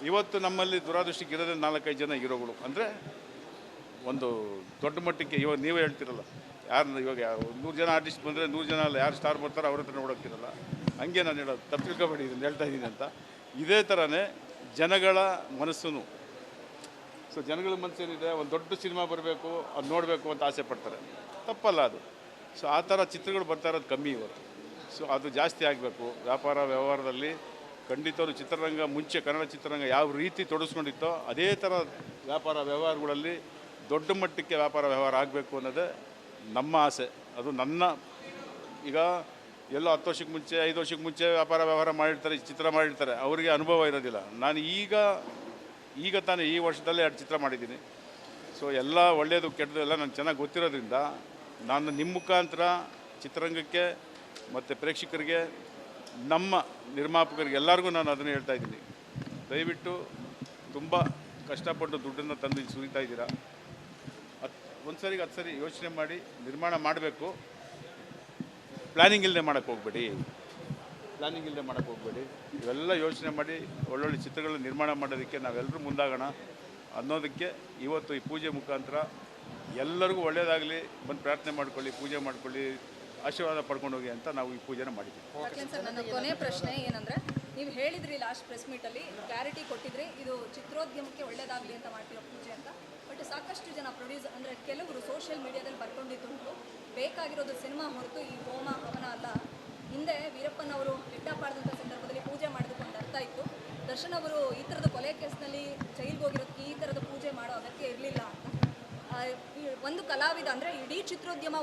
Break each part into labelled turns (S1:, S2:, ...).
S1: ಇವತ್ತು ನಮ್ಮಲ್ಲಿ ದುರಾದೃಷ್ಟಕ್ಕೆ ಇರೋದೇ 4-5 ಜನ ಹೀರೋಗಳು. ಅಂದರೆ ಒಂದು ದೊಡ್ಡ ಮಟ್ಟಕ್ಕೆ ಇವಾಗ ನೀವೇ ಹೇಳ್ತಿರಲ್ಲ, ಯಾರು ಇವಾಗ 100 ಜನ ಆರ್ಟಿಸ್ಟ್ ಬಂದರೆ 100 ಜನ ಅಲ್ಲ, ಯಾರು ಸ್ಟಾರ್ ಬರ್ತಾರೋ ಅವ್ರ ಹತ್ರ ನೋಡೋಕ್ತಿರಲ್ಲ. ಹಂಗೆ ನಾನು ಹೇಳೋದು, ತಪ್ಪು ತಿಳ್ಕೊಬೇಡಿ, ಇದನ್ನು ಹೇಳ್ತಾ ಇದ್ದೀನಿ ಅಂತ. ಇದೇ ಥರನೇ ಜನಗಳ ಮನಸ್ಸು. ಸೊ ಜನಗಳ ಮನಸ್ಸೇನಿದೆ, ಒಂದು ದೊಡ್ಡ ಸಿನಿಮಾ ಬರಬೇಕು, ಅದು ನೋಡಬೇಕು ಅಂತ ಆಸೆ ಪಡ್ತಾರೆ. ತಪ್ಪಲ್ಲ ಅದು. ಸೊ ಆ ಥರ ಚಿತ್ರಗಳು ಬರ್ತಾ ಇರೋದು ಕಮ್ಮಿ ಇವತ್ತು. ಸೊ ಅದು ಜಾಸ್ತಿ ಆಗಬೇಕು. ವ್ಯಾಪಾರ ವ್ಯವಹಾರದಲ್ಲಿ ಖಂಡಿತವರು ಚಿತ್ರರಂಗ ಮುಂಚೆ ಕನ್ನಡ ಚಿತ್ರರಂಗ ಯಾವ ರೀತಿ ತೊಡಗಿಸ್ಕೊಂಡಿತ್ತೋ ಅದೇ ಥರ ವ್ಯಾಪಾರ ವ್ಯವಹಾರಗಳಲ್ಲಿ ದೊಡ್ಡ ಮಟ್ಟಕ್ಕೆ ವ್ಯಾಪಾರ ವ್ಯವಹಾರ ಆಗಬೇಕು ಅನ್ನೋದೇ ನಮ್ಮ ಆಸೆ. ಅದು ನನ್ನ ಈಗ ಎಲ್ಲೋ 10 ವರ್ಷಕ್ಕೆ ಮುಂಚೆ 5 ವರ್ಷಕ್ಕೆ ಮುಂಚೆ ವ್ಯಾಪಾರ ವ್ಯವಹಾರ ಮಾಡಿರ್ತಾರೆ, ಚಿತ್ರ ಮಾಡಿರ್ತಾರೆ, ಅವರಿಗೆ ಅನುಭವ ಇರೋದಿಲ್ಲ. ನಾನು ಈಗ ತಾನೇ ಈ ವರ್ಷದಲ್ಲೇ 2 ಚಿತ್ರ ಮಾಡಿದ್ದೀನಿ. ಸೊ ಎಲ್ಲ ಒಳ್ಳೆಯದು ಕೆಟ್ಟದ್ದು ಎಲ್ಲ ನನಗೆ ಚೆನ್ನಾಗಿ ಗೊತ್ತಿರೋದ್ರಿಂದ ನಾನು ನಿಮ್ಮ ಮುಖಾಂತರ ಚಿತ್ರರಂಗಕ್ಕೆ ಮತ್ತು ಪ್ರೇಕ್ಷಕರಿಗೆ, ನಮ್ಮ ನಿರ್ಮಾಪಕರಿಗೆ ಎಲ್ಲರಿಗೂ ನಾನು ಅದನ್ನು ಹೇಳ್ತಾ ಇದ್ದೀನಿ. ದಯವಿಟ್ಟು ತುಂಬ ಕಷ್ಟಪಟ್ಟು ದುಡ್ಡನ್ನು ತಂದು ಇಲ್ಲಿ ಸುರಿತಾ ಇದ್ದೀರಾ. ಒಂದು ಸರಿಗೆ 10 ಸರಿ ಯೋಚನೆ ಮಾಡಿ ನಿರ್ಮಾಣ ಮಾಡಬೇಕು. ಪ್ಲ್ಯಾನಿಂಗ್ ಇಲ್ಲದೆ ಮಾಡೋಕ್ಕೆ ಹೋಗಬೇಡಿ. ಇವೆಲ್ಲ ಯೋಚನೆ ಮಾಡಿ ಒಳ್ಳೊಳ್ಳೆ ಚಿತ್ರಗಳನ್ನ ನಿರ್ಮಾಣ ಮಾಡೋದಕ್ಕೆ ನಾವೆಲ್ಲರೂ ಮುಂದಾಗೋಣ ಅನ್ನೋದಕ್ಕೆ ಇವತ್ತು ಈ ಪೂಜೆ ಮುಖಾಂತರ ಎಲ್ಲರಿಗೂ ಒಳ್ಳೆಯದಾಗಲಿ, ಬಂದು ಪ್ರಾರ್ಥನೆ ಮಾಡ್ಕೊಳ್ಳಿ, ಪೂಜೆ ಮಾಡ್ಕೊಳ್ಳಿ, ಆಶೀರ್ವಾದ ಪಡ್ಕೊಂಡು ಹೋಗಿ ಅಂತ ನಾವು ಈ ಪೂಜೆನ ಮಾಡಿದ್ದೀವಿ.
S2: ಸರ್, ನನ್ನ ಕೊನೆ ಪ್ರಶ್ನೆ ಏನಂದರೆ, ನೀವು ಹೇಳಿದ್ರಿ ಲಾಸ್ಟ್ ಪ್ರೆಸ್ ಮೀಟಲ್ಲಿ ಕ್ಲಾರಿಟಿ ಕೊಟ್ಟಿದ್ರಿ, ಇದು ಚಿತ್ರೋದ್ಯಮಕ್ಕೆ ಒಳ್ಳೆಯದಾಗಲಿ ಅಂತ ಮಾಡ್ತಿರೋ ಪೂಜೆ ಅಂತ. ಬಟ್ ಸಾಕಷ್ಟು ಜನ ಅಂದರೆ ಕೆಲವರು ಸೋಷಿಯಲ್ ಮೀಡಿಯಾದಲ್ಲಿ ಬರ್ಕೊಂಡಿದ್ದುಂಟು, ಬೇಕಾಗಿರೋದು ಸಿನಿಮಾ ಹೊರತು ಈ ಹೋಮ ಹವನ ಅಲ್ಲ. ಹಿಂದೆ ವೀರಪ್ಪನ್ ಅವರು ಹೆಡ್ಡಾಪಾಡದಂಥ ಸಂದರ್ಭದಲ್ಲಿ ಪೂಜೆ ಮಾಡಿದುಕೊಂಡು ಅರ್ಥ ಇತ್ತು. ದರ್ಶನ್ ಅವರು ಈ ಥರದ ಕೊಲೆ ಕೇಸ್ನಲ್ಲಿ ಜೈಲಿಗೆ ಹೋಗಿರೋದಕ್ಕೆ ಈ ಥರದ ಪೂಜೆ ಮಾಡೋ ಅಗತ್ಯ ಇರಲಿಲ್ಲ ಅಂತ. ಒಂದು ಕಲಾವಿದ ಅಂದರೆ ಇಡೀ ಚಿತ್ರೋದ್ಯಮ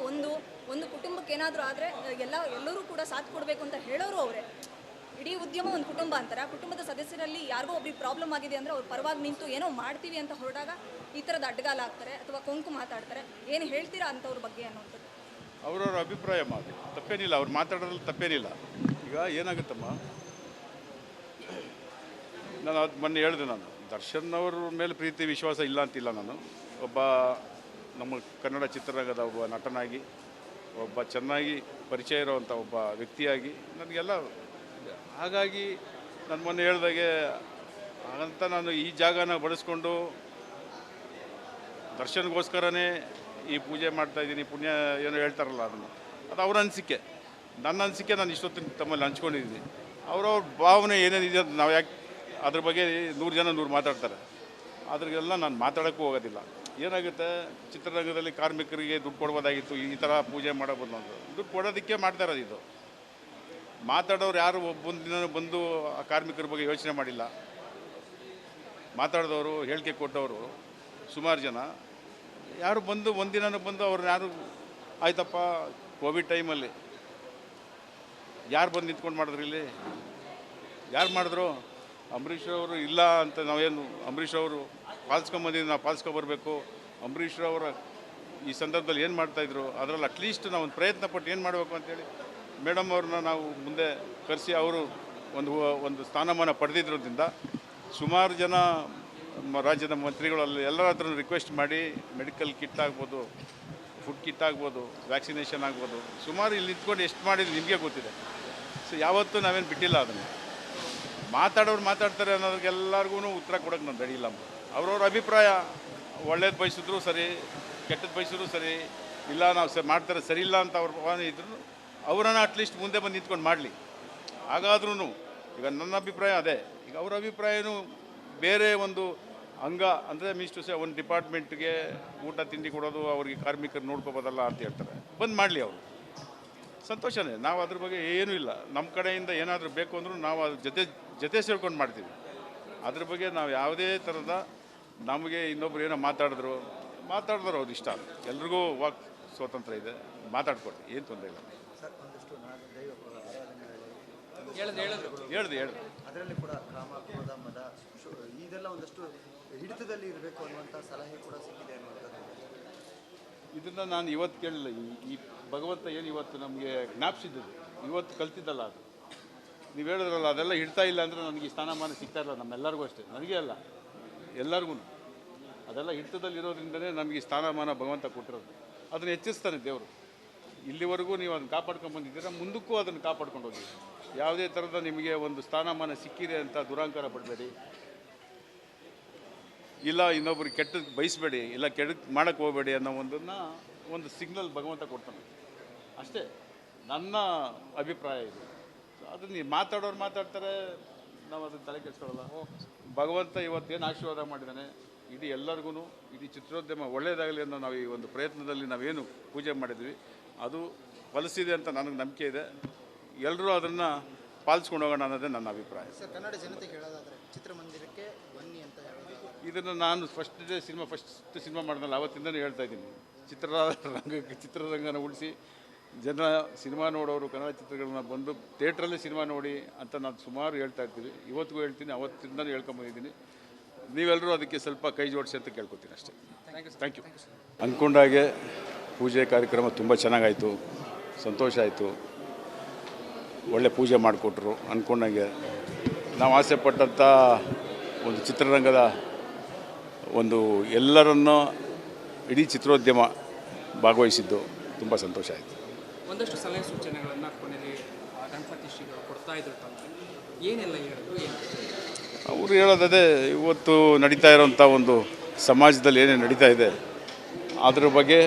S2: ಒಂದು ಕುಟುಂಬಕ್ಕೆ ಏನಾದರೂ ಆದರೆ ಎಲ್ಲರೂ ಕೂಡ ಸಾಥ್ ಕೊಡಬೇಕು ಅಂತ ಹೇಳೋರು ಅವರೇ. ಇಡೀ ಉದ್ಯಮ ಒಂದು ಕುಟುಂಬ ಅಂತಾರೆ. ಆ ಕುಟುಂಬದ ಸದಸ್ಯರಲ್ಲಿ ಯಾರಿಗೋ ಒಬ್ರಿಗೆ ಪ್ರಾಬ್ಲಮ್ ಆಗಿದೆ ಅಂದರೆ ಅವ್ರು ಪರವಾಗಿ ನಿಂತು ಏನೋ ಮಾಡ್ತೀವಿ ಅಂತ ಹೊರಟಾಗ ಈ ಥರದ ಅಡ್ಡಗಾಲ ಆಗ್ತಾರೆ ಅಥವಾ ಕೊಂಕು ಮಾತಾಡ್ತಾರೆ. ಏನು ಹೇಳ್ತೀರಾ ಅಂಥವ್ರ ಬಗ್ಗೆ ಅನ್ನೋಂಥದ್ದು?
S1: ಅವರವ್ರ ಅಭಿಪ್ರಾಯ ಮಾಡಿ ತಪ್ಪೇನಿಲ್ಲ, ಅವ್ರು ಮಾತಾಡೋದ್ರಲ್ಲಿ ತಪ್ಪೇನಿಲ್ಲ. ಈಗ ಏನಾಗುತ್ತಮ್ಮ, ನಾನು ಅದು ಮೊನ್ನೆ ಹೇಳಿದೆ, ನಾನು ದರ್ಶನ್ ಅವ್ರ ಮೇಲೆ ಪ್ರೀತಿ ವಿಶ್ವಾಸ ಇಲ್ಲ ಅಂತಿಲ್ಲ. ನಾನು ಒಬ್ಬ ನಮ್ಮ ಕನ್ನಡ ಚಿತ್ರರಂಗದ ಒಬ್ಬ ನಟನಾಗಿ, ಒಬ್ಬ ಚೆನ್ನಾಗಿ ಪರಿಚಯ ಇರೋವಂಥ ಒಬ್ಬ ವ್ಯಕ್ತಿಯಾಗಿ ನನಗೆಲ್ಲ, ಹಾಗಾಗಿ ನಾನು ಮೊನ್ನೆ ಹೇಳ್ದಾಗೆ ಅಂತ ನಾನು ಈ ಜಾಗನ ಬಳಸ್ಕೊಂಡು ದರ್ಶನ್ಗೋಸ್ಕರನೇ ಈ ಪೂಜೆ ಮಾಡ್ತಾಯಿದ್ದೀನಿ, ಪುಣ್ಯ ಏನೋ ಹೇಳ್ತಾರಲ್ಲ, ಅದು ಅವ್ರ ಅನಿಸಿಕೆ. ನನ್ನ ಅನಿಸಿಕೆ ನಾನು ಇಷ್ಟೊತ್ತಿನ ತಮ್ಮಲ್ಲಿ ಹಂಚ್ಕೊಂಡಿದ್ದೀನಿ. ಅವ್ರವ್ರ ಭಾವನೆ ಏನೇನಿದೆ ಅಂತ ನಾವು ಯಾಕೆ ಅದ್ರ ಬಗ್ಗೆ 100 ಜನ 100 ಮಾತಾಡ್ತಾರೆ. ಅದ್ರಿಗೆಲ್ಲ ನಾನು ಮಾತಾಡೋಕ್ಕೂ ಹೋಗೋದಿಲ್ಲ. ಏನಾಗುತ್ತೆ, ಚಿತ್ರರಂಗದಲ್ಲಿ ಕಾರ್ಮಿಕರಿಗೆ ದುಡ್ಡು ಕೊಡ್ಬೋದಾಗಿತ್ತು, ಈ ಥರ ಪೂಜೆ ಮಾಡೋಬೋದು ಅಂತ. ದುಡ್ಡು ಕೊಡೋದಕ್ಕೆ ಮಾಡ್ತಾ ಇರೋದು ಇದು. ಮಾತಾಡೋರು ಯಾರು ಒಬ್ಬೊಂದು ದಿನ ಬಂದು ಆ ಕಾರ್ಮಿಕರ ಬಗ್ಗೆ ಯೋಚನೆ ಮಾಡಿಲ್ಲ. ಮಾತಾಡಿದವರು, ಹೇಳಿಕೆ ಕೊಟ್ಟವರು ಸುಮಾರು ಜನ ಯಾರು ಬಂದು ಒಂದಿನ ಬಂದು ಅವ್ರನ್ನ ಯಾರು ಆಯ್ತಪ್ಪ ಕೋವಿಡ್ ಟೈಮಲ್ಲಿ ಯಾರು ಬಂದು ನಿಂತ್ಕೊಂಡು ಮಾಡಿದ್ರು ಇಲ್ಲಿ? ಯಾರು ಮಾಡಿದ್ರು? ಅಂಬರೀಷ್ ಅವರು ಇಲ್ಲ ಅಂತ ನಾವೇನು, ಅಂಬರೀಷ್ ಅವರು ಪಾಲಿಸ್ಕೊಂಬಂದಿದ್ದು ನಾವು ಪಾಲಿಸ್ಕೊಬರ್ಬೇಕು. ಅಂಬರೀಷ್ ಅವರ ಈ ಸಂದರ್ಭದಲ್ಲಿ ಏನು ಮಾಡ್ತಾಯಿದ್ರು, ಅದರಲ್ಲಿ ಅಟ್ಲೀಸ್ಟ್ ನಾವು ಒಂದು ಪ್ರಯತ್ನ ಪಟ್ಟು ಏನು ಮಾಡಬೇಕು ಅಂತೇಳಿ ಮೇಡಮ್ ಅವ್ರನ್ನ ನಾವು ಮುಂದೆ ಕರೆಸಿ ಅವರು ಒಂದು ಸ್ಥಾನಮಾನ ಪಡೆದಿದ್ರಿಂದ ಸುಮಾರು ಜನ ರಾಜ್ಯದ ಮಂತ್ರಿಗಳಲ್ಲಿ ಎಲ್ಲರ ಹತ್ರ ರಿಕ್ವೆಸ್ಟ್ ಮಾಡಿ ಮೆಡಿಕಲ್ ಕಿಟ್ ಆಗ್ಬೋದು, ಫುಡ್ ಕಿಟ್ ಆಗ್ಬೋದು, ವ್ಯಾಕ್ಸಿನೇಷನ್ ಆಗ್ಬೋದು, ಸುಮಾರು ಇಲ್ಲಿ ನಿಂತ್ಕೊಂಡು ಎಷ್ಟು ಮಾಡಿದ್ರು ನಿಮಗೆ ಗೊತ್ತಿದೆ. ಸೊ ಯಾವತ್ತೂ ನಾವೇನು ಬಿಟ್ಟಿಲ್ಲ. ಅದನ್ನು ಮಾತಾಡೋರು ಮಾತಾಡ್ತಾರೆ ಅನ್ನೋದಕ್ಕೆಲ್ಲರಿಗೂ ಉತ್ತರ ಕೊಡೋಕ್ಕೆ ನಾವು ರೆಡಿ ಇಲ್ಲ. ಅವ್ರವ್ರ ಅಭಿಪ್ರಾಯ, ಒಳ್ಳೇದು ಬಯಸಿದ್ರು ಸರಿ, ಕೆಟ್ಟದ್ದು ಬಯಸಿದ್ರು ಸರಿ, ಇಲ್ಲ ನಾವು ಮಾಡ್ತಾರೆ ಸರಿ ಇಲ್ಲ ಅಂತ ಅವ್ರ ಇದ್ರು ಅವರನ್ನು ಅಟ್ಲೀಸ್ಟ್ ಮುಂದೆ ಬಂದು ನಿಂತ್ಕೊಂಡು ಮಾಡಲಿ. ಹಾಗಾದ್ರೂ ಈಗ ನನ್ನ ಅಭಿಪ್ರಾಯ ಅದೇ. ಈಗ ಅವ್ರ ಅಭಿಪ್ರಾಯನೂ ಬೇರೆ ಒಂದು ಅಂಗ ಅಂದರೆ ಮೀನ್ಸ್ ಟು ಸೇ ಒಂದು ಡಿಪಾರ್ಟ್ಮೆಂಟ್ಗೆ ಊಟ ತಿಂಡಿ ಕೊಡೋದು, ಅವ್ರಿಗೆ ಕಾರ್ಮಿಕರು ನೋಡ್ಕೋಬೋದಲ್ಲ ಅಂತ ಹೇಳ್ತಾರೆ. ಬಂದು ಮಾಡಲಿ, ಅವರು ಸಂತೋಷನೇ. ನಾವು ಅದ್ರ ಬಗ್ಗೆ ಏನೂ ಇಲ್ಲ. ನಮ್ಮ ಕಡೆಯಿಂದ ಏನಾದರೂ ಬೇಕು ಅಂದರೂ ನಾವು ಅದ್ರ ಜೊತೆ ಸೇರ್ಕೊಂಡು ಮಾಡ್ತೀವಿ. ಅದ್ರ ಬಗ್ಗೆ ನಾವು ಯಾವುದೇ ಥರದ ನಮಗೆ ಇನ್ನೊಬ್ರು ಏನೋ ಮಾತಾಡಿದ್ರು ಅವ್ರು ಇಷ್ಟ. ಎಲ್ರಿಗೂ ವಾಕ್ ಸ್ವಾತಂತ್ರ್ಯ ಇದೆ, ಮಾತಾಡ್ಕೊಡ್ತೀವಿ, ಏನು ತೊಂದರೆ ಇಲ್ಲ. ಹೇಳಿದೆ
S3: ಅದರಲ್ಲಿ ಕೂಡ ಕಾಮ, ಕ್ರೋಧ, ಮದ ಇದೆಲ್ಲ ಒಂದಷ್ಟು ಹಿಡಿತದಲ್ಲಿ ಇರಬೇಕು ಅನ್ನುವಂಥ ಸಲಹೆ ಕೂಡ ಸಿಕ್ಕಿದೆ ಅನ್ನುವಂಥದ್ದು.
S1: ಇದನ್ನು ನಾನು ಇವತ್ತು ಕೇಳಿಲ್ಲ. ಈ ಭಗವಂತ ಏನು ಇವತ್ತು ನಮಗೆ ಜ್ಞಾಪಿಸಿದ್ದು, ಇವತ್ತು ಕಲ್ತಿದ್ದಲ್ಲ ಅದು. ನೀವು ಹೇಳಿದ್ರಲ್ಲ, ಅದೆಲ್ಲ ಹಿಡ್ತಾ ಇಲ್ಲ ಅಂದರೆ ನನಗೆ ಈ ಸ್ಥಾನಮಾನ ಸಿಗ್ತಾ ಇಲ್ಲ. ನಮ್ಮೆಲ್ಲರಿಗೂ ಅಷ್ಟೇ, ನನಗೇ ಅಲ್ಲ, ಎಲ್ಲರಿಗೂ ಅದೆಲ್ಲ ಹಿಡಿತದಲ್ಲಿರೋದ್ರಿಂದಲೇ ನಮಗೆ ಈ ಸ್ಥಾನಮಾನ ಭಗವಂತ ಕೊಟ್ಟಿರೋದು. ಅದನ್ನು ಹೆಚ್ಚಿಸ್ತಾನೆ ದೇವರು. ಇಲ್ಲಿವರೆಗೂ ನೀವು ಅದನ್ನು ಕಾಪಾಡ್ಕೊಂಡು ಬಂದಿದ್ದೀರ, ಮುಂದಕ್ಕೂ ಅದನ್ನು ಕಾಪಾಡ್ಕೊಂಡು ಹೋಗಿ. ಯಾವುದೇ ಥರದ ನಿಮಗೆ ಒಂದು ಸ್ಥಾನಮಾನ ಸಿಕ್ಕಿದೆ ಅಂತ ದುರಾಂಕಾರ ಪಡಬೇಡಿ. ಇಲ್ಲ ಇನ್ನೊಬ್ರಿಗೆ ಕೆಟ್ಟದ್ದು ಬಯಸಬೇಡಿ, ಇಲ್ಲ ಕೆಟ್ಟದ್ದು ಮಾಡೋಕ್ಕೆ ಹೋಗಬೇಡಿ ಅನ್ನೋ ಒಂದು ಸಿಗ್ನಲ್ ಭಗವಂತ ಕೊಡ್ತಾನೆ ಅಷ್ಟೇ. ನನ್ನ ಅಭಿಪ್ರಾಯ ಇದು. ಸೊ ಅದನ್ನು ಮಾತಾಡೋರು ಮಾತಾಡ್ತಾರೆ, ನಾವು ಅದನ್ನು ತಲೆ ಕೆಡಿಸ್ಕೊಳ್ಳಲ್ಲ. ಭಗವಂತ ಇವತ್ತೇನು ಆಶೀರ್ವಾದ ಮಾಡಿದ್ದಾನೆ ಇಡೀ ಎಲ್ಲರಿಗೂ, ಇಡೀ ಚಿತ್ರೋದ್ಯಮ ಒಳ್ಳೆಯದಾಗಲಿ ಅನ್ನೋ ನಾವು ಈ ಒಂದು ಪ್ರಯತ್ನದಲ್ಲಿ ನಾವೇನು ಪೂಜೆ ಮಾಡಿದ್ವಿ ಅದು ಫಲಿಸಿದೆ ಅಂತ ನನಗೆ ನಂಬಿಕೆ ಇದೆ. ಎಲ್ಲರೂ ಅದನ್ನು ಪಾಲಿಸ್ಕೊಂಡು ಹೋಗೋಣ ಅನ್ನೋದೇ ನನ್ನ ಅಭಿಪ್ರಾಯ.
S3: ಸರ್, ಕನ್ನಡ ಜನತೆಗೆ ಹೇಳೋದಾದರೆ ಚಿತ್ರಮಂದಿರಕ್ಕೆ ಬನ್ನಿ ಅಂತ ಹೇಳೋದು.
S1: ಇದನ್ನು ನಾನು ಫಸ್ಟ್ ಸಿನಿಮಾ ಮಾಡಿದ್ನಲ್ಲ ಅವತ್ತಿಂದಲೂ ಹೇಳ್ತಾ ಇದ್ದೀನಿ, ಚಿತ್ರರಂಗನ ಉಳಿಸಿ ಜನ ಸಿನಿಮಾ ನೋಡೋರು ಕನ್ನಡ ಚಿತ್ರಗಳನ್ನ ಬಂದು ಥಿಯೇಟ್ರಲ್ಲಿ ಸಿನಿಮಾ ನೋಡಿ ಅಂತ ನಾನು ಸುಮಾರು ಹೇಳ್ತಾ ಇರ್ತೀವಿ. ಇವತ್ತಿಗೂ ಹೇಳ್ತೀನಿ, ಅವತ್ತಿಂದಲೂ ಹೇಳ್ಕೊಂಬಂದಿದ್ದೀನಿ. ನೀವೆಲ್ಲರೂ ಅದಕ್ಕೆ ಸ್ವಲ್ಪ ಕೈ ಜೋಡಿಸಿ ಅಂತ ಕೇಳ್ಕೊತೀನಿ ಅಷ್ಟೇ. Thank you. ಅಂದ್ಕೊಂಡಾಗೆ ಪೂಜೆ ಕಾರ್ಯಕ್ರಮ ತುಂಬ ಚೆನ್ನಾಗಾಯಿತು, ಸಂತೋಷ ಆಯಿತು. ಒಳ್ಳೆ ಪೂಜೆ ಮಾಡಿಕೊಟ್ರು. ಅಂದ್ಕೊಂಡಂಗೆ ನಾವು ಆಸೆ ಪಟ್ಟಂಥ ಒಂದು ಚಿತ್ರರಂಗದ ಒಂದು ಎಲ್ಲರನ್ನೂ ಇಡೀ ಚಿತ್ರೋದ್ಯಮ ಭಾಗವಹಿಸಿದ್ದು ತುಂಬ ಸಂತೋಷ ಆಯಿತು.
S4: ಒಂದಷ್ಟು ಸಲಹೆ ಸೂಚನೆಗಳನ್ನು ಕೊನೆಯಲ್ಲಿ ಗಣಪತಿ ಶ್ರೀಗಳು ಕೊಡ್ತಾ ಇದ್ರು ತಮಗೆ, ಏನೆಲ್ಲ ಹೇಳಿದ್ರು?
S1: ಅವರು ಹೇಳೋದೇ ಇವತ್ತು ನಡೀತಾ ಇರೋಂಥ ಒಂದು ಸಮಾಜದಲ್ಲಿ ಏನೇನು ನಡೀತಾ ಇದೆ ಅದ್ರ ಬಗ್ಗೆ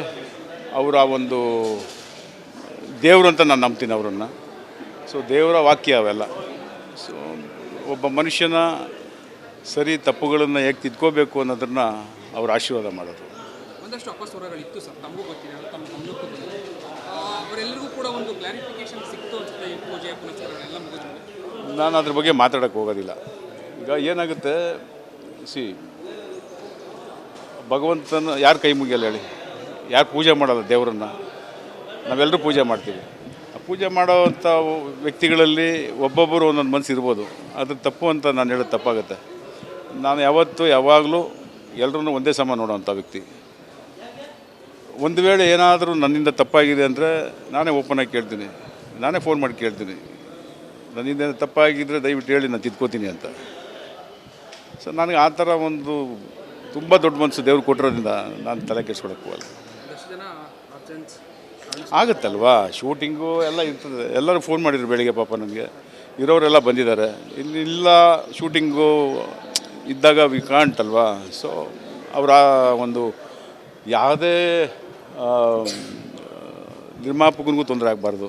S1: ಅವರ ಒಂದು ದೇವರು ಅಂತ ನಾನು ನಂಬ್ತೀನಿ ಅವರನ್ನು. ಸೊ ದೇವರ ವಾಕ್ಯ ಅವೆಲ್ಲ. ಸೊ ಒಬ್ಬ ಮನುಷ್ಯನ ಸರಿ ತಪ್ಪುಗಳನ್ನು ಹೇಗೆ ತಿದ್ಕೋಬೇಕು ಅನ್ನೋದನ್ನು ಅವ್ರು ಆಶೀರ್ವಾದ ಮಾಡೋದು.
S4: ಒಂದಷ್ಟು ಅಪಸ್ವರಗಳಿತ್ತು ಸರ್, ತಮಗೂ ಗೊತ್ತಿದೆ, ತಮ್ಮ ಗಮನಕ್ಕೂ ಬಂದಿದೆ. ಅವರೆಲ್ಲರಿಗೂ ಕೂಡ ಒಂದು ಕ್ಲಾರಿಫಿಕೇಶನ್ ಸಿಕ್ತು ಅನ್ಸುತ್ತೆ. ಈ ಪೂಜೆ ಪುನಸ್ಕಾರಗಳೆಲ್ಲ ಮುಗಿದ್ಮೇಲೆ
S1: ನಾನು ಅದ್ರ ಬಗ್ಗೆ ಮಾತಾಡೋಕ್ಕೆ ಹೋಗೋದಿಲ್ಲ. ಈಗ ಏನಾಗುತ್ತೆ, ಭಗವಂತನ ಯಾರು ಕೈ ಮುಗಿಯಲ್ಲ ಹೇಳಿ? ಯಾರು ಪೂಜೆ ಮಾಡೋಲ್ಲ ದೇವರನ್ನು? ನಾವೆಲ್ಲರೂ ಪೂಜೆ ಮಾಡ್ತೀವಿ. ಆ ಪೂಜೆ ಮಾಡೋವಂಥ ವ್ಯಕ್ತಿಗಳಲ್ಲಿ ಒಬ್ಬೊಬ್ಬರು ಒಂದೊಂದು ಮನಸ್ಸು ಇರ್ಬೋದು. ಅದು ತಪ್ಪು ಅಂತ ನಾನು ಹೇಳೋದು ತಪ್ಪಾಗುತ್ತೆ. ನಾನು ಯಾವಾಗಲೂ ಎಲ್ಲರೂ ಒಂದೇ ಸಮ ನೋಡೋವಂಥ ವ್ಯಕ್ತಿ. ಒಂದು ವೇಳೆ ಏನಾದರೂ ನನ್ನಿಂದ ತಪ್ಪಾಗಿದೆ ಅಂದರೆ ನಾನೇ ಓಪನಾಗಿ ಕೇಳ್ತೀನಿ, ನಾನೇ ಫೋನ್ ಮಾಡಿ ಕೇಳ್ತೀನಿ, ನನ್ನಿಂದ ತಪ್ಪಾಗಿದ್ದರೆ ದಯವಿಟ್ಟು ಹೇಳಿ ನಾನು ತಿದ್ಕೋತೀನಿ ಅಂತ. ಸೊ ನನಗೆ ಆ ಥರ ಒಂದು ತುಂಬ ದೊಡ್ಡ ಮನಸ್ಸು ದೇವ್ರು ಕೊಟ್ಟಿರೋದ್ರಿಂದ ನಾನು ತಲೆ ಕೆಡಿಸ್ಕೊಳಕ್ಕೆ ಹೋಗಲ್ಲ. ಆಗುತ್ತಲ್ವಾ, ಶೂಟಿಂಗು ಎಲ್ಲ ಇರ್ತದೆ. ಎಲ್ಲರೂ ಫೋನ್ ಮಾಡಿದ್ರು ಬೆಳಿಗ್ಗೆ, ಪಾಪ ನನಗೆ ಇರೋರೆಲ್ಲ ಬಂದಿದ್ದಾರೆ. ಇಲ್ಲ ಶೂಟಿಂಗು ಇದ್ದಾಗ ವಿ ಕಾಂಟ್ ಅಲ್ವಾ. ಸೊ ಅವರ ಒಂದು ಯಾವುದೇ ನಿರ್ಮಾಪಕನಿಗೂ ತೊಂದರೆ ಆಗಬಾರ್ದು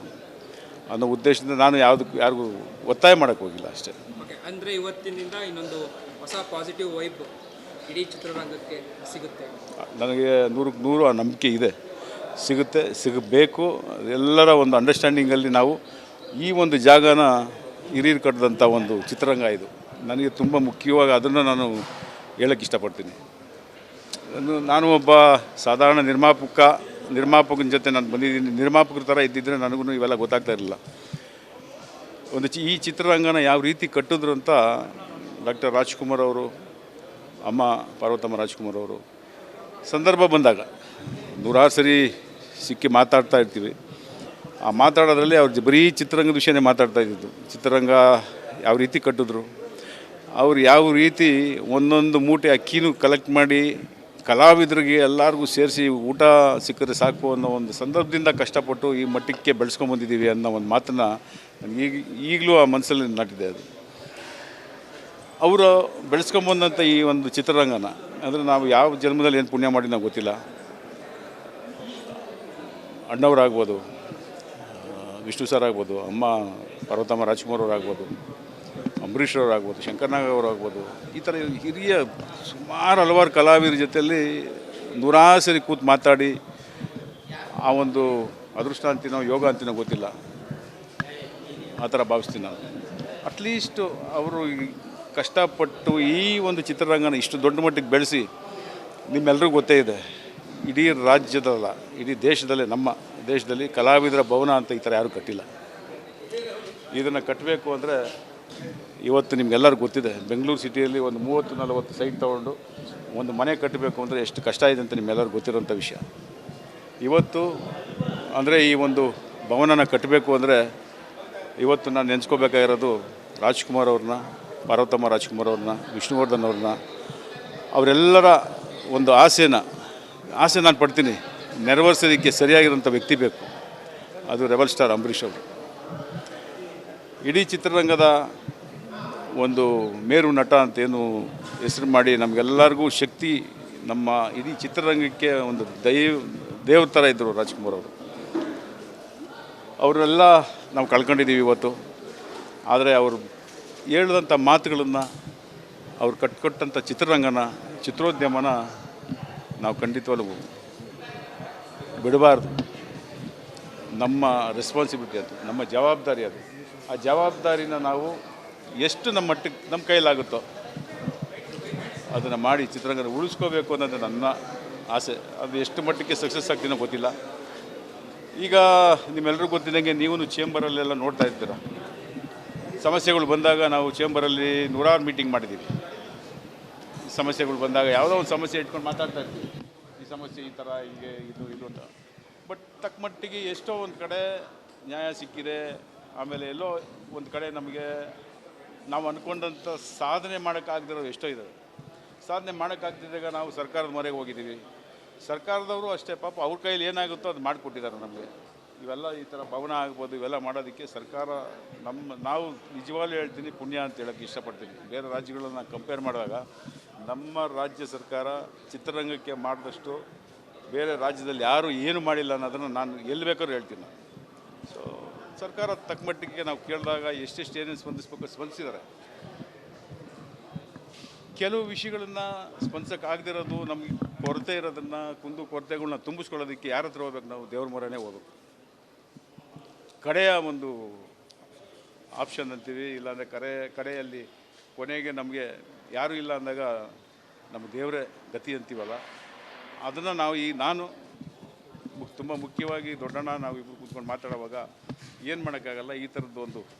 S1: ಅನ್ನೋ ಉದ್ದೇಶದಿಂದ ನಾನು ಯಾರಿಗೂ ಒತ್ತಾಯ ಮಾಡೋಕ್ಕೆ ಹೋಗಿಲ್ಲ ಅಷ್ಟೇ.
S4: ಓಕೆ, ಅಂದರೆ ಇವತ್ತಿನಿಂದ ಇನ್ನೊಂದು ಹೊಸ ಪಾಸಿಟಿವ್ ವೈಬ್ ಇಡೀ ಚಿತ್ರರಂಗಕ್ಕೆ ಸಿಗುತ್ತೆ.
S1: ನನಗೆ 100ಕ್ಕೆ 100 ಆ ನಂಬಿಕೆ ಇದೆ. ಸಿಗಬೇಕು. ಎಲ್ಲರ ಒಂದು ಅಂಡರ್ಸ್ಟ್ಯಾಂಡಿಂಗಲ್ಲಿ ನಾವು ಈ ಒಂದು ಜಾಗನ ಹಿರಿಯರು ಕಟ್ಟಿದಂಥ ಒಂದು ಚಿತ್ರರಂಗ ಇದು ನನಗೆ ತುಂಬ ಮುಖ್ಯವಾಗಿ. ಅದನ್ನು ನಾನು ಹೇಳೋಕ್ಕೆ ಇಷ್ಟಪಡ್ತೀನಿ. ನಾನು ಒಬ್ಬ ಸಾಧಾರಣ ನಿರ್ಮಾಪಕನ ಜೊತೆ ನಾನು ಬಂದಿದ್ದೀನಿ. ನಿರ್ಮಾಪಕರ ಥರ ಇದ್ದಿದ್ದರೆ ನನಗೂ ಇವೆಲ್ಲ ಗೊತ್ತಾಗ್ತಾ ಇರಲಿಲ್ಲ. ಈ ಚಿತ್ರರಂಗನ ಯಾವ ರೀತಿ ಕಟ್ಟಿದ್ರು ಅಂತ ಡಾಕ್ಟರ್ ರಾಜ್ಕುಮಾರ್ ಅವರು, ಅಮ್ಮ ಪಾರ್ವತಮ್ಮ ರಾಜ್ಕುಮಾರ್ ಅವರು ಸಂದರ್ಭ ಬಂದಾಗ ನೂರಾರು ಸರಿ ಸಿಕ್ಕಿ ಮಾತಾಡ್ತಾ ಇರ್ತೀವಿ. ಆ ಮಾತಾಡೋದ್ರಲ್ಲಿ ಅವ್ರು ಬರೀ ಚಿತ್ರರಂಗದ ವಿಷಯನೇ ಮಾತಾಡ್ತಾ ಇದ್ದಿದ್ದು. ಚಿತ್ರರಂಗ ಯಾವ ರೀತಿ ಕಟ್ಟಿದ್ರು, ಅವ್ರು ಯಾವ ರೀತಿ ಒಂದೊಂದು ಮೂಟೆ ಅಕ್ಕಿನೂ ಕಲೆಕ್ಟ್ ಮಾಡಿ ಕಲಾವಿದರಿಗೆ ಎಲ್ಲರಿಗೂ ಸೇರಿಸಿ ಊಟ ಸಿಕ್ಕರೆ ಸಾಕು ಅನ್ನೋ ಒಂದು ಸಂದರ್ಭದಿಂದ ಕಷ್ಟಪಟ್ಟು ಈ ಮಟ್ಟಕ್ಕೆ ಬೆಳೆಸ್ಕೊಂಬಂದಿದ್ದೀವಿ ಅನ್ನೋ ಒಂದು ಮಾತನ್ನು ಈಗಲೂ ಆ ಮನಸ್ಸಲ್ಲಿ ನಾಟಿದೆ. ಅದು ಅವರು ಬೆಳೆಸ್ಕೊಂಬಂದಂಥ ಈ ಒಂದು ಚಿತ್ರರಂಗನ ಅಂದರೆ ನಾವು ಯಾವ ಜನ್ಮದಲ್ಲಿ ಏನು ಪುಣ್ಯ ಮಾಡಿ ನಾವು ಗೊತ್ತಿಲ್ಲ. ಅಣ್ಣವರಾಗ್ಬೋದು, ವಿಷ್ಣು ಸರ್ ಆಗ್ಬೋದು, ಅಮ್ಮ ಪಾರ್ವತಮ್ಮ ರಾಜ್ಕುಮಾರ್ ಅವರಾಗ್ಬೋದು, ಅಂಬರೀಷ್ ಅವರಾಗ್ಬೋದು, ಶಂಕರ್ನಾಗ್ ಅವರಾಗ್ಬೋದು, ಈ ಥರ ಹಿರಿಯ ಸುಮಾರು ಹಲವಾರು ಕಲಾವಿದರ ಜೊತೆಯಲ್ಲಿ ನೂರಾರು ಸರಿ ಕೂತು ಮಾತಾಡಿ ಆ ಒಂದು ಅದೃಷ್ಟ ಅಂತೀನೋ ಯೋಗ ಅಂತೀನೋ ಗೊತ್ತಿಲ್ಲ, ಆ ಥರ ಭಾವಿಸ್ತೀನಿ ನಾನು. ಅಟ್ಲೀಸ್ಟು ಅವರು ಕಷ್ಟಪಟ್ಟು ಈ ಒಂದು ಚಿತ್ರರಂಗನ ಇಷ್ಟು ದೊಡ್ಡ ಮಟ್ಟಿಗೆ ಬೆಳೆಸಿ, ನಿಮ್ಮೆಲ್ಲರಿಗೂ ಗೊತ್ತೇ ಇದೆ, ಇಡೀ ರಾಜ್ಯದಲ್ಲ ಇಡೀ ದೇಶದಲ್ಲೇ, ನಮ್ಮ ದೇಶದಲ್ಲಿ ಕಲಾವಿದರ ಭವನ ಅಂತ ಈ ಥರ ಯಾರೂ ಕಟ್ಟಿಲ್ಲ. ಇದನ್ನು ಕಟ್ಟಬೇಕು ಅಂದರೆ ಇವತ್ತು ನಿಮಗೆಲ್ಲರಿಗೂ ಗೊತ್ತಿದೆ, ಬೆಂಗಳೂರು ಸಿಟಿಯಲ್ಲಿ ಒಂದು 30-40 ಸೈಟ್ ತೊಗೊಂಡು ಒಂದು ಮನೆ ಕಟ್ಟಬೇಕು ಅಂದರೆ ಎಷ್ಟು ಕಷ್ಟ ಇದೆ ಅಂತ ನಿಮ್ಮೆಲ್ಲರಿಗೂ ಗೊತ್ತಿರೋಂಥ ವಿಷಯ. ಇವತ್ತು ಅಂದರೆ ಈ ಒಂದು ಭವನನ ಕಟ್ಟಬೇಕು ಅಂದರೆ ಇವತ್ತು ನಾನು ನೆನೆಸ್ಕೋಬೇಕಾಗಿರೋದು ರಾಜ್ಕುಮಾರ್ ಅವ್ರನ್ನ, ಪಾರ್ವತಮ್ಮ ರಾಜ್ಕುಮಾರ್ ಅವ್ರನ್ನ, ವಿಷ್ಣುವರ್ಧನ್ ಅವ್ರನ್ನ, ಅವರೆಲ್ಲರ ಒಂದು ಆಸೆ ನಾನು ಪಡ್ತೀನಿ. ನೆರವೇರಿಸೋದಕ್ಕೆ ಸರಿಯಾಗಿರೋಂಥ ವ್ಯಕ್ತಿ ಬೇಕು, ಅದು ರೆಬಲ್ ಸ್ಟಾರ್ ಅಂಬರೀಷ್ ಅವರು. ಇಡೀ ಚಿತ್ರರಂಗದ ಒಂದು ಮೇರು ನಟ ಅಂತೇನು ಹೆಸರು ಮಾಡಿ ನಮಗೆಲ್ಲರಿಗೂ ಶಕ್ತಿ, ನಮ್ಮ ಇಡೀ ಚಿತ್ರರಂಗಕ್ಕೆ ಒಂದು ದೇವ್ರ ಥರ ಇದ್ದರು ರಾಜ್ಕುಮಾರ್ ಅವರು. ಅವರೆಲ್ಲ ನಾವು ಕಳ್ಕೊಂಡಿದ್ದೀವಿ ಇವತ್ತು. ಆದರೆ ಅವರು ಹೇಳಿದಂಥ ಮಾತುಗಳನ್ನು, ಅವ್ರು ಕಟ್ಟಿಕೊಟ್ಟಂಥ ಚಿತ್ರರಂಗನ, ಚಿತ್ರೋದ್ಯಮನ ನಾವು ಖಂಡಿತವಾಗ್ಲೂ ಬಿಡಬಾರ್ದು. ನಮ್ಮ ರೆಸ್ಪಾನ್ಸಿಬಿಲಿಟಿ ಅದು, ನಮ್ಮ ಜವಾಬ್ದಾರಿ ಅದು. ಆ ಜವಾಬ್ದಾರಿನ ನಾವು ಎಷ್ಟು ನಮ್ಮ ಮಟ್ಟಿಗೆ ನಮ್ಮ ಕೈಲಾಗುತ್ತೋ ಅದನ್ನು ಮಾಡಿ ಚಿತ್ರರಂಗನ ಉಳಿಸ್ಕೋಬೇಕು ಅನ್ನೋದು ನನ್ನ ಆಸೆ. ಅದು ಎಷ್ಟು ಮಟ್ಟಿಗೆ ಸಕ್ಸಸ್ ಆಗ್ತೀನೋ ಗೊತ್ತಿಲ್ಲ. ಈಗ ನಿಮ್ಮೆಲ್ಲರಿಗೂ ಗೊತ್ತಿದ್ದಂಗೆ ನೀವು ಚೇಂಬರಲ್ಲೆಲ್ಲ ನೋಡ್ತಾ ಇರ್ತೀರ, ಸಮಸ್ಯೆಗಳು ಬಂದಾಗ ನಾವು ಚೇಂಬರಲ್ಲಿ ನೂರಾರು ಮೀಟಿಂಗ್ ಮಾಡಿದ್ದೀವಿ. ಸಮಸ್ಯೆಗಳು ಬಂದಾಗ ಯಾವುದೋ ಒಂದು ಸಮಸ್ಯೆ ಇಟ್ಕೊಂಡು ಮಾತಾಡ್ತಾ ಇರ್ತೀವಿ, ಈ ಸಮಸ್ಯೆ ಈ ಥರ ಹಿಂಗೆ ಇದು ಅಂತ. ಬಟ್ ತಕ್ಕ ಮಟ್ಟಿಗೆ ಎಷ್ಟೋ ಒಂದು ಕಡೆ ನ್ಯಾಯ ಸಿಕ್ಕಿದೆ. ಆಮೇಲೆ ಎಲ್ಲೋ ಒಂದು ಕಡೆ ನಮಗೆ ನಾವು ಅಂದ್ಕೊಂಡಂಥ ಸಾಧನೆ ಮಾಡೋಕ್ಕಾಗದಿರೋ ಎಷ್ಟೋ ಇದ್ದಾವೆ. ಸಾಧನೆ ಮಾಡೋಕ್ಕಾಗ್ತಿದ್ದಾಗ ನಾವು ಸರ್ಕಾರದ ಮೊರೆಗೆ ಹೋಗಿದ್ದೀವಿ. ಸರ್ಕಾರದವರು ಅಷ್ಟೇ ಪಾಪ ಅವ್ರ ಕೈಯಲ್ಲಿ ಏನಾಗುತ್ತೋ ಅದು ಮಾಡಿಕೊಟ್ಟಿದ್ದಾರೆ ನಮಗೆ. ಇವೆಲ್ಲ ಈ ಥರ ಭವನ ಆಗ್ಬೋದು, ಇವೆಲ್ಲ ಮಾಡೋದಕ್ಕೆ ಸರ್ಕಾರ ನಾವು ನಿಜವಾಗ್ಲೂ ಹೇಳ್ತೀನಿ, ಪುಣ್ಯ ಅಂತ ಹೇಳೋಕ್ಕೆ ಇಷ್ಟಪಡ್ತೀನಿ. ಬೇರೆ ರಾಜ್ಯಗಳನ್ನ ಕಂಪೇರ್ ಮಾಡಿದಾಗ ನಮ್ಮ ರಾಜ್ಯ ಸರ್ಕಾರ ಚಿತ್ರರಂಗಕ್ಕೆ ಮಾಡಿದಷ್ಟು ಬೇರೆ ರಾಜ್ಯದಲ್ಲಿ ಯಾರೂ ಏನು ಮಾಡಿಲ್ಲ ಅನ್ನೋದನ್ನು ನಾನು ಎಲ್ಲಿ ಬೇಕಾದ್ರೂ ಹೇಳ್ತೀನಿ. ಸೊ ಸರ್ಕಾರ ತಕ್ಕ ಮಟ್ಟಿಗೆ ನಾವು ಕೇಳಿದಾಗ ಎಷ್ಟೆಷ್ಟು ಏನೇನು ಸ್ಪಂದಿಸ್ಬೇಕು ಸ್ಪಂದಿಸಿದ್ದಾರೆ. ಕೆಲವು ವಿಷಯಗಳನ್ನು ಸ್ಪಂದಿಸೋಕ್ಕಾಗದಿರೋದು, ನಮಗೆ ಕೊರತೆ ಇರೋದನ್ನು, ಕೊರತೆಗಳನ್ನ ತುಂಬಿಸ್ಕೊಳ್ಳೋದಕ್ಕೆ ಯಾರ ಹತ್ರ ಹೋಗ್ಬೇಕು? ನಾವು ದೇವ್ರ ಮೊರೆನೇ ಹೋಗ್ಬೇಕು. ಕಡೆಯ ಒಂದು ಆಪ್ಷನ್ ಅಂತೀವಿ, ಇಲ್ಲಾಂದರೆ ಕಡೆಯಲ್ಲಿ ಕೊನೆಗೆ ನಮಗೆ ಯಾರೂ ಇಲ್ಲ ಅಂದಾಗ ನಮ್ಮ ದೇವರೇ ಗತಿ ಅಂತೀವಲ್ಲ, ಅದನ್ನು ನಾವು ನಾನು ತುಂಬ ಮುಖ್ಯವಾಗಿ ದೊಡ್ಡಣ್ಣ ನಾವು ಇಬ್ಬರು ಕೂತ್ಕೊಂಡು ಮಾತಾಡುವಾಗ ಏನು ಮಾಡೋಕ್ಕಾಗಲ್ಲ. ಈ ಥರದ್ದು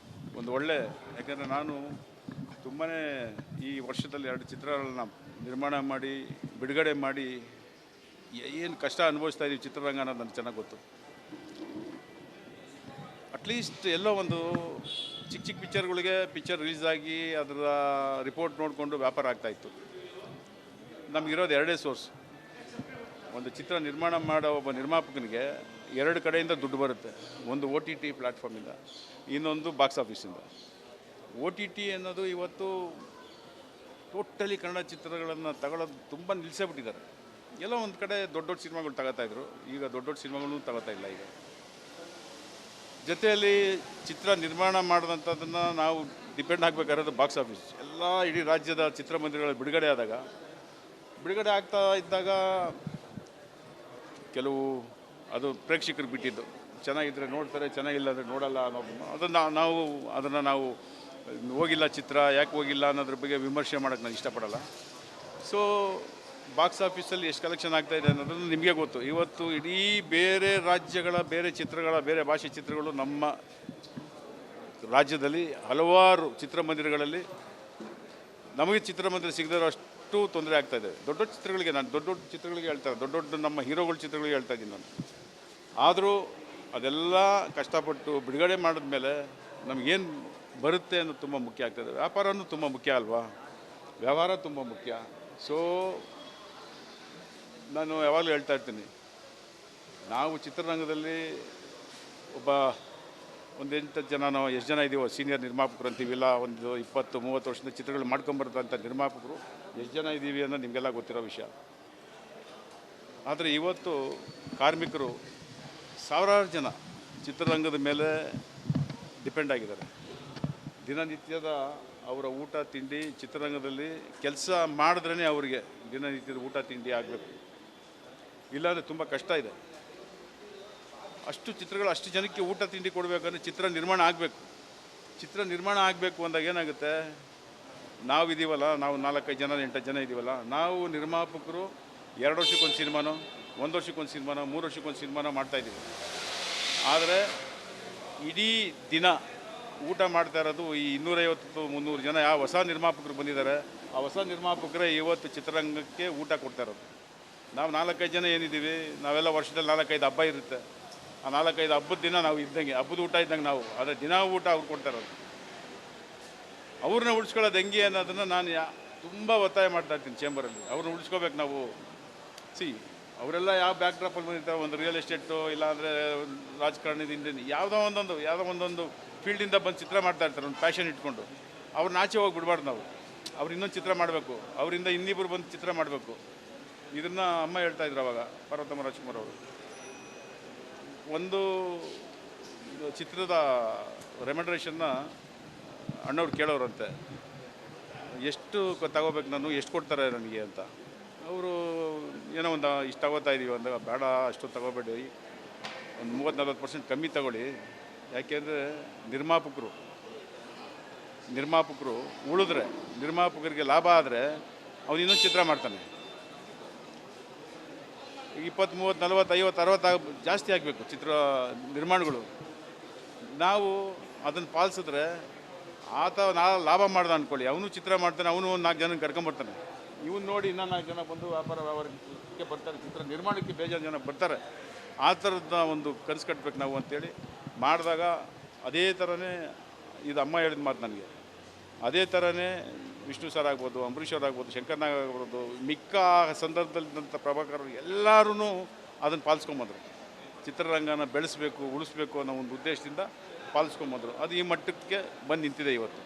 S1: ಒಂದು ಒಳ್ಳೆ, ಯಾಕಂದರೆ ನಾನು ತುಂಬಾ ಈ ವರ್ಷದಲ್ಲಿ 2 ಚಿತ್ರಗಳನ್ನ ನಿರ್ಮಾಣ ಮಾಡಿ ಬಿಡುಗಡೆ ಮಾಡಿ ಏನು ಕಷ್ಟ ಅನುಭವಿಸ್ತಾ ಇದ್ದೀವಿ ಚಿತ್ರರಂಗ ಅನ್ನೋದು ನನಗೆ ಚೆನ್ನಾಗಿ ಗೊತ್ತು. ಅಟ್ಲೀಸ್ಟ್ ಎಲ್ಲೋ ಒಂದು ಚಿಕ್ಕ ಪಿಕ್ಚರ್ಗಳಿಗೆ ಪಿಕ್ಚರ್ ರಿಲೀಸ್ ಆಗಿ ಅದರ ರಿಪೋರ್ಟ್ ನೋಡಿಕೊಂಡು ವ್ಯಾಪಾರ ಆಗ್ತಾಯಿತ್ತು. ನಮಗಿರೋದು 2 ಸೋರ್ಸ್. ಒಂದು ಚಿತ್ರ ನಿರ್ಮಾಣ ಮಾಡೋ ಒಬ್ಬ ನಿರ್ಮಾಪಕನಿಗೆ 2 ಕಡೆಯಿಂದ ದುಡ್ಡು ಬರುತ್ತೆ. ಒಂದು OTT ಪ್ಲ್ಯಾಟ್ಫಾರ್ಮಿಂದ, ಇನ್ನೊಂದು ಬಾಕ್ಸ್ ಆಫೀಸಿಂದ. OTT ಅನ್ನೋದು ಇವತ್ತು ಟೋಟಲಿ ಕನ್ನಡ ಚಿತ್ರಗಳನ್ನು ತಗೊಳ್ಳೋದು ತುಂಬ ನಿಲ್ಲಿಸೇಬಿಟ್ಟಿದ್ದಾರೆ. ಎಲ್ಲ ಒಂದು ಕಡೆ ದೊಡ್ಡ ಸಿನಿಮಾಗಳು ತಗೋತಾಯಿದ್ರು, ಈಗ ದೊಡ್ಡ ಸಿನಿಮಾಗಳನ್ನೂ ತಗೋತಾ ಇಲ್ಲ. ಈಗ ಜೊತೆಯಲ್ಲಿ ಚಿತ್ರ ನಿರ್ಮಾಣ ಮಾಡಿದಂಥದ್ದನ್ನು ನಾವು ಡಿಪೆಂಡ್ ಆಗಬೇಕಾಗಿರೋದು ಬಾಕ್ಸ್ ಆಫೀಸ್. ಎಲ್ಲ ಇಡೀ ರಾಜ್ಯದ ಚಿತ್ರಮಂದಿರಗಳ ಬಿಡುಗಡೆ ಆಗ್ತಾ ಇದ್ದಾಗ ಕೆಲವು ಅದು ಪ್ರೇಕ್ಷಕರಿಗೆ ಬಿಟ್ಟಿದ್ದು. ಚೆನ್ನಾಗಿದ್ದರೆ ನೋಡ್ತಾರೆ, ಚೆನ್ನಾಗಿಲ್ಲ ಅಂದರೆ ನೋಡಲ್ಲ ಅನ್ನೋದನ್ನು ಅದನ್ನು ನಾವು ಹೋಗಿಲ್ಲ ಚಿತ್ರ ಯಾಕೆ ಹೋಗಿಲ್ಲ ಅನ್ನೋದ್ರ ಬಗ್ಗೆ ವಿಮರ್ಶೆ ಮಾಡೋಕ್ಕೆ ನಾನು ಇಷ್ಟಪಡಲ್ಲ. ಸೊ ಬಾಕ್ಸ್ ಆಫೀಸಲ್ಲಿ ಎಷ್ಟು ಕಲೆಕ್ಷನ್ ಆಗ್ತಾಯಿದೆ ಅನ್ನೋದನ್ನು ನಿಮಗೆ ಗೊತ್ತು. ಇವತ್ತು ಇಡೀ ಬೇರೆ ರಾಜ್ಯಗಳ ಬೇರೆ ಭಾಷೆ ಚಿತ್ರಗಳು ನಮ್ಮ ರಾಜ್ಯದಲ್ಲಿ ಹಲವಾರು ಚಿತ್ರಮಂದಿರಗಳಲ್ಲಿ ನಮಗೆ ಚಿತ್ರಮಂದಿರ ಸಿಗದಿರೋ ಅಷ್ಟು ತೊಂದರೆ ಆಗ್ತಾಯಿದೆ. ದೊಡ್ಡ ಚಿತ್ರಗಳಿಗೆ ನಾನು ದೊಡ್ಡ ಚಿತ್ರಗಳಿಗೆ ಹೇಳ್ತಾರೆ, ದೊಡ್ಡ ನಮ್ಮ ಹೀರೋಗಳ ಚಿತ್ರಗಳಿಗೆ ಹೇಳ್ತಾ ಇದ್ದೀನಿ ನಾನು. ಆದರೂ ಅದೆಲ್ಲ ಕಷ್ಟಪಟ್ಟು ಬಿಡುಗಡೆ ಮಾಡಿದ್ಮೇಲೆ ನಮಗೇನು ಬರುತ್ತೆ ಅನ್ನೋದು ತುಂಬ ಮುಖ್ಯ ಆಗ್ತದೆ. ವ್ಯಾಪಾರನೂ ತುಂಬ ಮುಖ್ಯ ಅಲ್ವಾ, ವ್ಯವಹಾರ ತುಂಬ ಮುಖ್ಯ. ಸೊ ನಾನು ಯಾವಾಗಲೂ ಹೇಳ್ತಾ ಇರ್ತೀನಿ, ನಾವು ಚಿತ್ರರಂಗದಲ್ಲಿ ಒಂದು 8 ಜನ ನಾವು ಎಷ್ಟು ಜನ ಇದ್ದೀವೋ ಸೀನಿಯರ್ ನಿರ್ಮಾಪಕರು ಅಂತೀವಿಲ್ಲ, ಒಂದು 20-30 ವರ್ಷದ ಚಿತ್ರಗಳು ಮಾಡ್ಕೊಂಬರ್ತಂಥ ನಿರ್ಮಾಪಕರು ಎಷ್ಟು ಜನ ಇದ್ದೀವಿ ಅನ್ನೋದು ನಿಮಗೆಲ್ಲ ಗೊತ್ತಿರೋ ವಿಷಯ. ಆದರೆ ಇವತ್ತು ಕಾರ್ಮಿಕರು ಸಾವಿರಾರು ಜನ ಚಿತ್ರರಂಗದ ಮೇಲೆ ಡಿಪೆಂಡ್ ಆಗಿದ್ದಾರೆ. ದಿನನಿತ್ಯದ ಅವರ ಊಟ ತಿಂಡಿ ಚಿತ್ರರಂಗದಲ್ಲಿ ಕೆಲಸ ಮಾಡಿದ್ರೇ ಅವರಿಗೆ ದಿನನಿತ್ಯದ ಊಟ ತಿಂಡಿ ಆಗಬೇಕು, ಇಲ್ಲಾಂದರೆ ತುಂಬ ಕಷ್ಟ ಇದೆ. ಅಷ್ಟು ಚಿತ್ರಗಳು ಅಷ್ಟು ಜನಕ್ಕೆ ಊಟ ತಿಂಡಿ ಕೊಡಬೇಕಂದ್ರೆ ಚಿತ್ರ ನಿರ್ಮಾಣ ಆಗಬೇಕು. ಚಿತ್ರ ನಿರ್ಮಾಣ ಆಗಬೇಕು ಅಂದಾಗ ಏನಾಗುತ್ತೆ, ನಾವಿದ್ದೀವಲ್ಲ, ನಾವು 4-5 ಜನ 8 ಜನ ಇದ್ದೀವಲ್ಲ, ನಾವು ನಿರ್ಮಾಪಕರು 2 ವರ್ಷಕ್ಕೊಂದು ಸಿನಿಮಾನೋ, 1 ವರ್ಷಕ್ಕೊಂದು ಸಿನಿಮಾನೋ, 3 ವರ್ಷಕ್ಕೊಂದು ಸಿನಿಮಾನೋ ಮಾಡ್ತಾಯಿದ್ದೀವಿ. ಆದರೆ ಇಡೀ ದಿನ ಊಟ ಮಾಡ್ತಾ ಇರೋದು ಈ 250-300 ಜನ ಯಾವ ಹೊಸ ನಿರ್ಮಾಪಕರು ಬಂದಿದ್ದಾರೆ, ಆ ಹೊಸ ನಿರ್ಮಾಪಕರೇ ಇವತ್ತು ಚಿತ್ರರಂಗಕ್ಕೆ ಊಟ ಕೊಡ್ತಾ ಇರೋದು. ನಾವು 4-5 ಜನ ಏನಿದ್ದೀವಿ, ನಾವೆಲ್ಲ ವರ್ಷದಲ್ಲಿ 4-5 ಹಬ್ಬ ಇರುತ್ತೆ. ಆ 4-5 ಹಬ್ಬದ ದಿನ ನಾವು ಇದ್ದಂಗೆ, ಹಬ್ಬದ ಊಟ ಇದ್ದಂಗೆ ನಾವು, ಆದರೆ ದಿನ ಊಟ ಅವ್ರು ಕೊಡ್ತಾ ಇರೋದು. ಅವ್ರನ್ನ ಉಳಿಸ್ಕೊಳ್ಳೋದು ಹೆಂಗೆ ಅನ್ನೋದನ್ನು ನಾನು ತುಂಬ ಒತ್ತಾಯ ಮಾಡ್ತಾ ಇರ್ತೀನಿ ಚೇಂಬರಲ್ಲಿ. ಅವ್ರನ್ನ ಉಳಿಸ್ಕೋಬೇಕು ನಾವು. ಅವರೆಲ್ಲ ಯಾವ ಬ್ಯಾಕ್ ಡ್ರಾಪಲ್ಲಿ ಬಂದಿರ್ತಾರೆ, ಒಂದು ರಿಯಲ್ ಎಸ್ಟೇಟು ಇಲ್ಲಾಂದರೆ ರಾಜಕಾರಣದಿಂದ ಯಾವುದೋ ಒಂದೊಂದು ಫೀಲ್ಡಿಂದ ಬಂದು ಚಿತ್ರ ಮಾಡ್ತಾ ಇರ್ತಾರೆ, ಒಂದು ಪ್ಯಾಷನ್ ಇಟ್ಕೊಂಡು. ಅವ್ರನ್ನ ಆಚೆ ಹೋಗಿ ಬಿಡಬಾರ್ದು ನಾವು. ಅವ್ರು ಇನ್ನೊಂದು ಚಿತ್ರ ಮಾಡಬೇಕು, ಅವರಿಂದ ಇನ್ನಿಬ್ಬರು ಬಂದು ಚಿತ್ರ ಮಾಡಬೇಕು. ಇದನ್ನು ಅಮ್ಮ ಹೇಳ್ತಾಯಿದ್ರು ಅವಾಗ, ಪಾರ್ವತಮ್ಮ ರಾಜ್ಕುಮಾರ್ ಅವರು. ಒಂದು ಚಿತ್ರದ ರೆಮ್ಯುನರೇಷನ್ನ ಅಣ್ಣವ್ರು ಕೇಳೋರಂತೆ, ಎಷ್ಟು ತಗೋಬೇಕು ನಾನು, ಎಷ್ಟು ಕೊಡ್ತಾರೆ ನನಗೆ ಅಂತ. ಅವರು ಏನೋ ಒಂದು ಇಷ್ಟು ತಗೋತಾ ಇದ್ದೀವಿ ಅಂದಾಗ, ಬೇಡ ಅಷ್ಟು ತಗೋಬೇಡಿ, ಒಂದು 30-40% ಕಮ್ಮಿ ತಗೊಳ್ಳಿ. ಯಾಕೆಂದರೆ ನಿರ್ಮಾಪಕರು ಉಳಿದ್ರೆ, ನಿರ್ಮಾಪಕರಿಗೆ ಲಾಭ ಆದರೆ ಅವನು ಇನ್ನೊಂದು ಚಿತ್ರ ಮಾಡ್ತಾನೆ. 20, 30, 40, 50, 60 ಜಾಸ್ತಿ ಆಗಬೇಕು ಚಿತ್ರ ನಿರ್ಮಾಣಗಳು. ನಾವು ಅದನ್ನು ಪಾಲಿಸಿದ್ರೆ ಆತ ಲಾಭ ಮಾಡ್ದೆ ಅಂದ್ಕೊಳ್ಳಿ, ಅವನು ಚಿತ್ರ ಮಾಡ್ತಾನೆ, ಅವನು ಒಂದು 4 ಜನ ಕರ್ಕೊಂಬರ್ತಾನೆ. ಇವನು ನೋಡಿ ಇನ್ನೂ 4 ಜನ ಬಂದು ವ್ಯವಹಾರಕ್ಕೆ ಬರ್ತಾರೆ, ಚಿತ್ರ ನಿರ್ಮಾಣಕ್ಕೆ ಬೇಜಾರು ಜನ ಬರ್ತಾರೆ. ಆ ಥರದ ಒಂದು ಕನಸು ಕಟ್ಟಬೇಕು ನಾವು ಅಂತೇಳಿ ಮಾಡಿದಾಗ, ಅದೇ ಥರನೇ ಇದು ಅಮ್ಮ ಹೇಳಿದ ಮಾತು ನನಗೆ. ಅದೇ ಥರನೇ ವಿಷ್ಣು ಸರ್ ಆಗ್ಬೋದು, ಅಂಬರೀಷ್ ಅವ್ರು ಆಗ್ಬೋದು, ಶಂಕರ್ ನಾಗ್ ಆಗ್ಬೋದು, ಮಿಕ್ಕ ಸಂದರ್ಭದಲ್ಲಿದ್ದಂಥ ಪ್ರಭಾಕರ್ ಎಲ್ಲರೂ ಅದನ್ನು ಪಾಲಿಸ್ಕೊಂಬಂದರು. ಚಿತ್ರರಂಗನ ಬೆಳೆಸಬೇಕು, ಉಳಿಸ್ಬೇಕು ಅನ್ನೋ ಒಂದು ಉದ್ದೇಶದಿಂದ ಪಾಲಿಸ್ಕೊಂಬಂದರು. ಅದು ಈ ಮಟ್ಟಕ್ಕೆ ಬಂದು ನಿಂತಿದೆ ಇವತ್ತು.